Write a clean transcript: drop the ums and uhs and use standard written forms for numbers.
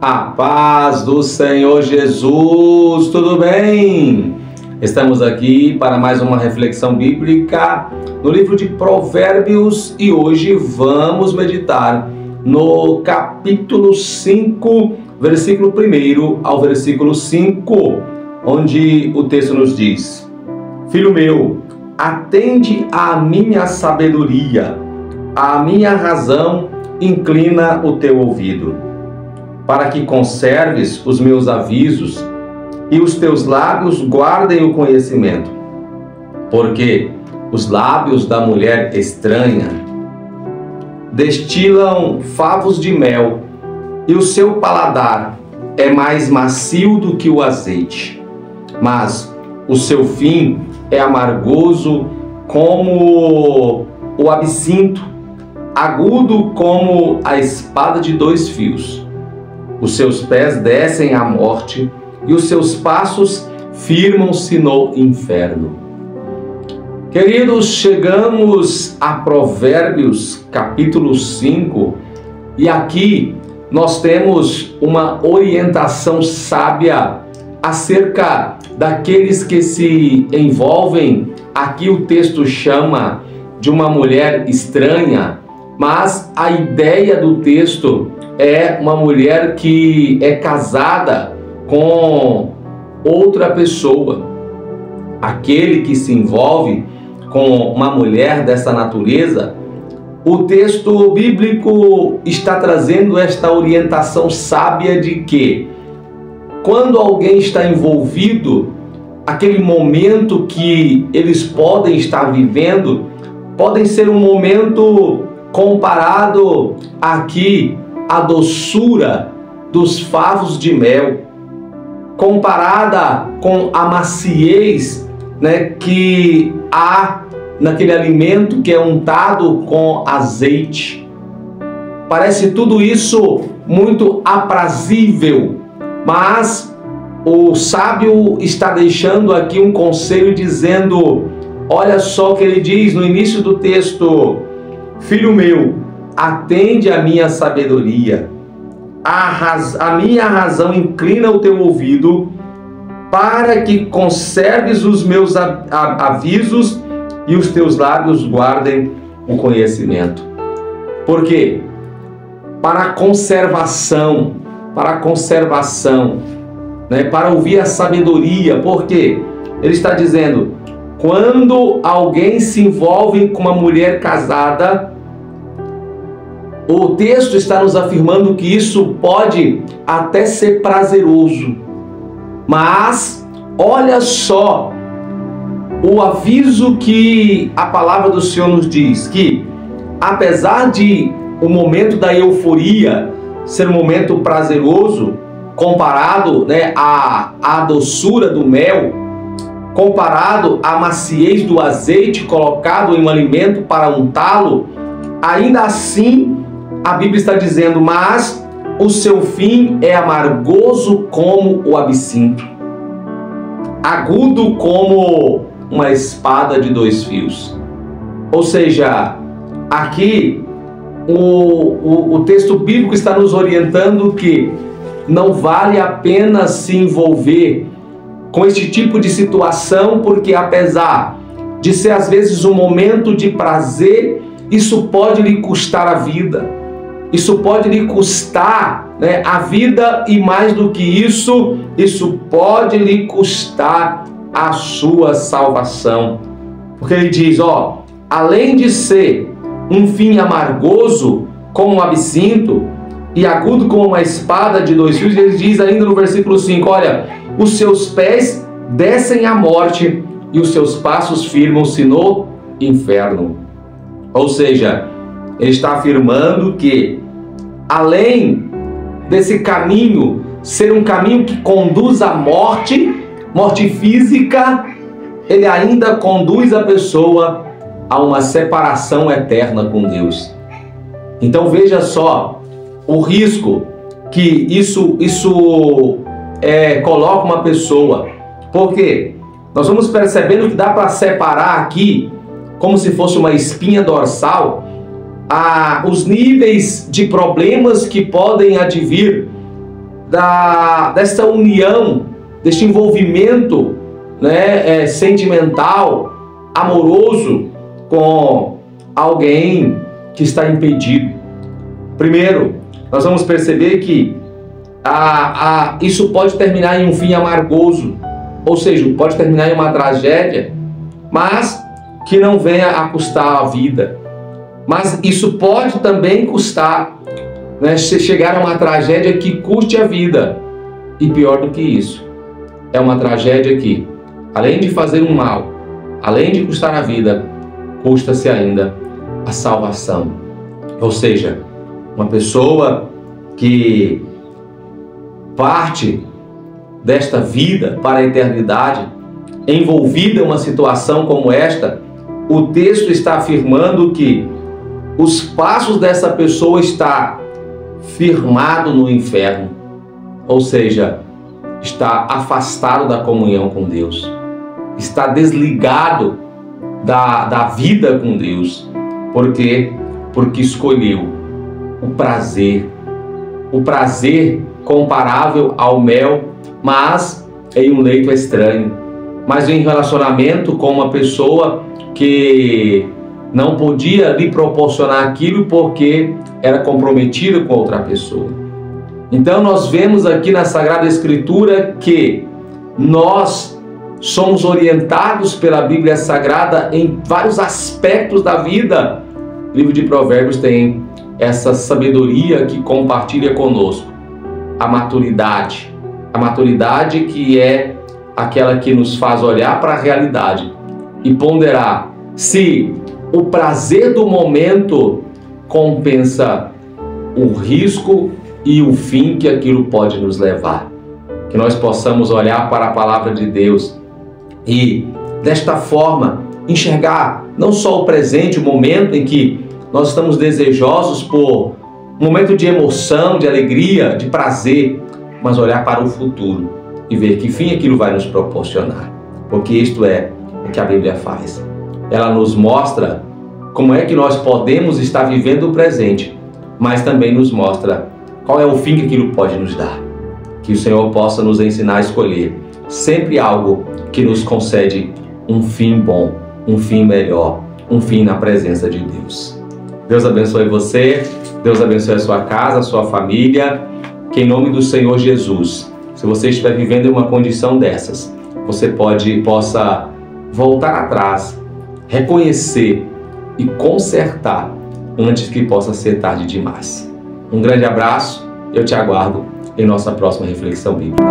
A paz do Senhor Jesus, tudo bem? Estamos aqui para mais uma reflexão bíblica no livro de Provérbios e hoje vamos meditar no capítulo 5, versículo 1 ao versículo 5, onde o texto nos diz: Filho meu, atende à minha sabedoria, à minha razão inclina o teu ouvido, para que conserves os meus avisos e os teus lábios guardem o conhecimento. Porque os lábios da mulher estranha destilam favos de mel, e o seu paladar é mais macio do que o azeite. Mas o seu fim é amargoso como o absinto, agudo como a espada de dois fios. Os seus pés descem à morte e os seus passos firmam-se no inferno. Queridos, chegamos a Provérbios capítulo 5 e aqui nós temos uma orientação sábia acerca daqueles que se envolvem. Aqui o texto chama de uma mulher estranha, mas a ideia do texto é uma mulher que é casada com outra pessoa. Aquele que se envolve com uma mulher dessa natureza, o texto bíblico está trazendo esta orientação sábia de que quando alguém está envolvido, aquele momento que eles podem estar vivendo, podem ser um momento comparado aqui à doçura dos favos de mel, comparada com a maciez, que há naquele alimento que é untado com azeite. Parece tudo isso muito aprazível, mas o sábio está deixando aqui um conselho dizendo, olha só o que ele diz no início do texto: Filho meu, atende à minha sabedoria, a minha razão inclina o teu ouvido, para que conserves os meus avisos e os teus lábios guardem o conhecimento. Por quê? Para a conservação, para ouvir a sabedoria. Por quê? Ele está dizendo, quando alguém se envolve com uma mulher casada, o texto está nos afirmando que isso pode até ser prazeroso, mas olha só o aviso que a palavra do Senhor nos diz, que apesar de o momento da euforia ser um momento prazeroso, comparado à doçura do mel, comparado à maciez do azeite colocado em um alimento para untá-lo, ainda assim a Bíblia está dizendo, mas o seu fim é amargoso como o absinto, agudo como uma espada de dois fios. Ou seja, aqui o texto bíblico está nos orientando que não vale a pena se envolver com este tipo de situação, porque apesar de ser às vezes um momento de prazer, isso pode lhe custar a vida. Isso pode lhe custar a vida, e mais do que isso, isso pode lhe custar a sua salvação. Porque ele diz, além de ser um fim amargoso como um absinto e agudo como uma espada de dois fios, ele diz ainda no versículo 5, olha, os seus pés descem à morte e os seus passos firmam-se no inferno. Ou seja, ele está afirmando que além desse caminho ser um caminho que conduz à morte física, ele ainda conduz a pessoa a uma separação eterna com Deus. Então veja só o risco que isso coloca uma pessoa. Porque nós vamos percebendo que dá para separar aqui, como se fosse uma espinha dorsal, os níveis de problemas que podem advir dessa união, desse envolvimento, né, sentimental, amoroso com alguém que está impedido. Primeiro, nós vamos perceber que isso pode terminar em um fim amargoso, ou seja, pode terminar em uma tragédia, mas que não venha a custar a vida. Mas isso pode também custar, né, chegar a uma tragédia que custe a vida. E pior do que isso, é uma tragédia que, além de fazer um mal, além de custar a vida, custa-se ainda a salvação. Ou seja, uma pessoa que parte desta vida para a eternidade, envolvida em uma situação como esta, o texto está afirmando que os passos dessa pessoa está firmado no inferno, ou seja, está afastado da comunhão com Deus, está desligado da vida com Deus. Por quê? Porque escolheu o prazer comparável ao mel, mas em um leito estranho, mas em relacionamento com uma pessoa que não podia lhe proporcionar aquilo porque era comprometido com outra pessoa. Então nós vemos aqui na Sagrada Escritura que nós somos orientados pela Bíblia Sagrada em vários aspectos da vida. O livro de Provérbios tem essa sabedoria que compartilha conosco. A maturidade que é aquela que nos faz olhar para a realidade e ponderar se o prazer do momento compensa o risco e o fim que aquilo pode nos levar. Que nós possamos olhar para a palavra de Deus e, desta forma, enxergar não só o presente, o momento em que nós estamos desejosos por um momento de emoção, de alegria, de prazer, mas olhar para o futuro e ver que fim aquilo vai nos proporcionar. Porque isto é o que a Bíblia faz. Ela nos mostra como é que nós podemos estar vivendo o presente, mas também nos mostra qual é o fim que aquilo pode nos dar. Que o Senhor possa nos ensinar a escolher sempre algo que nos concede um fim bom, um fim melhor, um fim na presença de Deus. Deus abençoe você, Deus abençoe a sua casa, a sua família, que em nome do Senhor Jesus, se você estiver vivendo em uma condição dessas, você possa voltar atrás, reconhecer e consertar antes que possa ser tarde demais. Um grande abraço, eu te aguardo em nossa próxima reflexão bíblica.